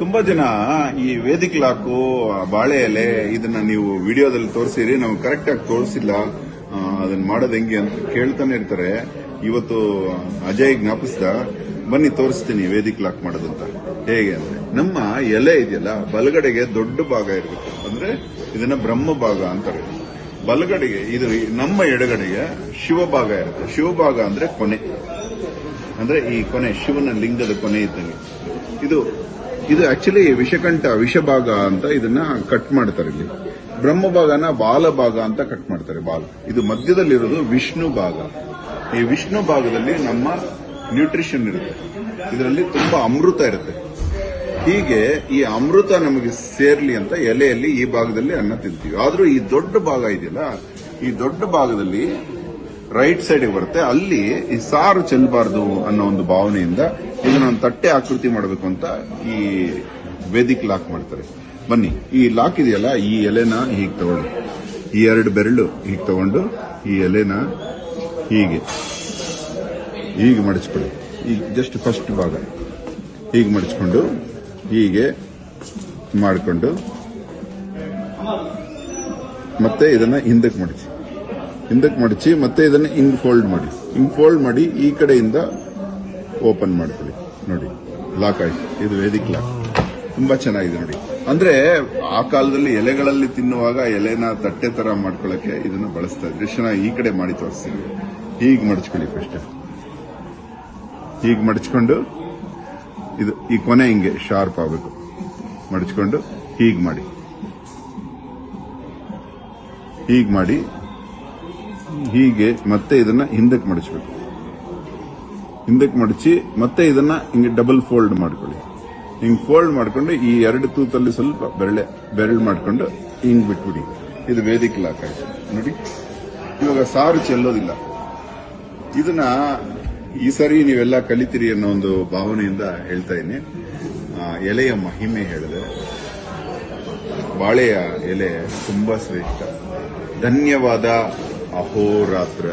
ತುಂಬಾ ಜನ ಈ ವೇದಿಕ್ ಲಾಕು ಬಾಳೆ ಎಲೆ ಇದನ್ನ ನೀವು ವಿಡಿಯೋದಲ್ಲಿ ತೋರಿಸಿರಿ, ನಾವು ಕರೆಕ್ಟ್ ಆಗಿ ತೋರಿಸಿಲ್ಲ, ಅದನ್ನ ಮಾಡೋದು ಹೆಂಗೆ ಅಂತ ಕೇಳ್ತಾನೆ ಇರ್ತಾರೆ. ಇವತ್ತು ಅಜಯ್ ಜ್ಞಾಪಿಸ್ದ, ಬನ್ನಿ ತೋರಿಸ್ತೀನಿ ವೇದಿಕ್ ಲಾಕ್ ಮಾಡೋದಂತ. ಹೇಗೆ ಅಂದ್ರೆ, ನಮ್ಮ ಎಲೆ ಇದೆಯಲ್ಲ ಬಲಗಡೆಗೆ ದೊಡ್ಡ ಭಾಗ ಇರಬೇಕು, ಅಂದ್ರೆ ಇದನ್ನ ಬ್ರಹ್ಮ ಭಾಗ ಅಂತಾರೆ. ಬಲಗಡೆಗೆ ಇದು ನಮ್ಮ ಎಡಗಡೆಗೆ ಶಿವಭಾಗ ಇರುತ್ತೆ. ಶಿವಭಾಗ ಅಂದ್ರೆ ಕೊನೆ, ಅಂದ್ರೆ ಈ ಕೊನೆ ಶಿವನ ಲಿಂಗದ ಕೊನೆ ಇದ್ದಂಗೆ. ಇದು ಆಕ್ಚುಲಿ ವಿಷಭಾಗ ಅಂತ ಇದನ್ನ ಕಟ್ ಮಾಡ್ತಾರೆ. ಇಲ್ಲಿ ಬ್ರಹ್ಮಭಾಗನ ಬಾಲಭಾಗ ಅಂತ ಕಟ್ ಮಾಡ್ತಾರೆ. ಇದು ಮಧ್ಯದಲ್ಲಿರೋದು ವಿಷ್ಣು ಭಾಗ. ಈ ವಿಷ್ಣು ಭಾಗದಲ್ಲಿ ನಮ್ಮ ನ್ಯೂಟ್ರಿಷನ್ ಇರುತ್ತೆ, ಇದರಲ್ಲಿ ತುಂಬಾ ಅಮೃತ ಇರುತ್ತೆ. ಹೀಗೆ ಈ ಅಮೃತ ನಮಗೆ ಸೇರ್ಲಿ ಅಂತ ಎಲೆಯಲ್ಲಿ ಈ ಭಾಗದಲ್ಲಿ ಅನ್ನ ತಿಂತೀವಿ. ಆದ್ರೂ ಈ ದೊಡ್ಡ ಭಾಗ ಇದೆಯಲ್ಲ, ಈ ದೊಡ್ಡ ಭಾಗದಲ್ಲಿ ರೈಟ್ ಸೈಡ್ ಬರುತ್ತೆ, ಅಲ್ಲಿ ಈ ಸಾರು ಚೆಲ್ಲಬಾರ್ದು ಅನ್ನೋ ಒಂದು ಭಾವನೆಯಿಂದ ಇದನ್ನ ಒಂದು ತಟ್ಟೆ ಆಕೃತಿ ಮಾಡಬೇಕು ಅಂತ ಈ ವೇದಿಕ್ ಲಾಕ್ ಮಾಡ್ತಾರೆ. ಬನ್ನಿ, ಈ ಲಾಕ್ ಇದೆಯಲ್ಲ, ಈ ಎಲೆನ ಹೀಗೆ ತಗೊಳ್ಳಿ, ಈ 2 ಬೆರಳು ಹೀಗೆ ತಗೊಂಡು ಈ ಎಲೆನ ಹೀಗೆ ಮಡಚ್ಕೊಳ್ಳಿ. ಈಗ ಜಸ್ಟ್ ಫಸ್ಟ್ ಭಾಗ ಹೀಗೆ ಮಡಚ್ಕೊಂಡು ಹೀಗೆ ಮಾಡಿಕೊಂಡು ಮತ್ತೆ ಇದನ್ನ ಹಿಂದಕ್ಕೆ ಮಡಚಿ ಮತ್ತೆ ಇದನ್ನ ಹಿಂಗ್ ಫೋಲ್ಡ್ ಮಾಡಿ ಈ ಕಡೆಯಿಂದ ಓಪನ್ ಮಾಡ್ಕೊಳ್ಳಿ. ನೋಡಿ, ಲಾಕ್ ಆಯ್ತು. ಇದು ವೇದಿಕ್ ಲಾಕ್. ತುಂಬಾ ಚೆನ್ನಾಗಿದೆ ನೋಡಿ. ಅಂದ್ರೆ ಆ ಕಾಲದಲ್ಲಿ ಎಲೆಗಳಲ್ಲಿ ತಿನ್ನುವಾಗ ಎಲೆನ ತಟ್ಟೆ ತರ ಮಾಡ್ಕೊಳ್ಳಕ್ಕೆ ಇದನ್ನ ಬಳಸ್ತಾ ಇದ್ರು. ಎಷ್ಟು ಚೆನ್ನಾಗಿ ಈ ಕಡೆ ಮಾಡಿ ತೋರಿಸ್ತೀನಿ. ಹೀಗೆ ಮಡಚ್ಕೊಳ್ಳಿ. ಫಸ್ಟ್ ಹೀಗೆ ಮಡಚ್ಕೊಂಡು ಇದು ಈ ಕೊನೆ ಹಿಂಗೆ ಶಾರ್ಪ್ ಆಗಬೇಕು. ಮಡಚ್ಕೊಂಡು ಹೀಗೆ ಮಾಡಿ ಹೀಗೆ ಮತ್ತೆ ಇದನ್ನ ಹಿಂದಕ್ಕೆ ಮಡಚಬೇಕು. ಹಿಂದಕ್ಕೆ ಮಡಚಿ ಮತ್ತೆ ಇದನ್ನ ಹಿಂಗೆ ಡಬಲ್ ಫೋಲ್ಡ್ ಮಾಡ್ಕೊಳ್ಳಿ. ಹಿಂಗ್ ಫೋಲ್ಡ್ ಮಾಡ್ಕೊಂಡು ಈ 2 ತೂತಲ್ಲಿ ಸ್ವಲ್ಪ ಬೆರಳು ಮಾಡ್ಕೊಂಡು ಹಿಂಗ್ ಬಿಟ್ಬಿಡಿ. ಇದು ವೇದಿಕ್ ಲಾಕ್ ಆಯ್ತು ನೋಡಿ. ಇವಾಗ ಸಾರು ಚೆಲ್ಲೋದಿಲ್ಲ. ಇದನ್ನ ಈ ಸರಿ ನೀವೆಲ್ಲ ಕಲಿತೀರಿ ಅನ್ನೋ ಒಂದು ಭಾವನೆಯಿಂದ ಹೇಳ್ತಾ ಇದ್ದೀನಿ. ಎಲೆಯ ಮಹಿಮೆ ಹೇಳಿದೆ. ಬಾಳೆಯ ಎಲೆ ತುಂಬಾ ಶ್ರೇಷ್ಠ. ಧನ್ಯವಾದ. ಅಹೋರಾತ್ರ.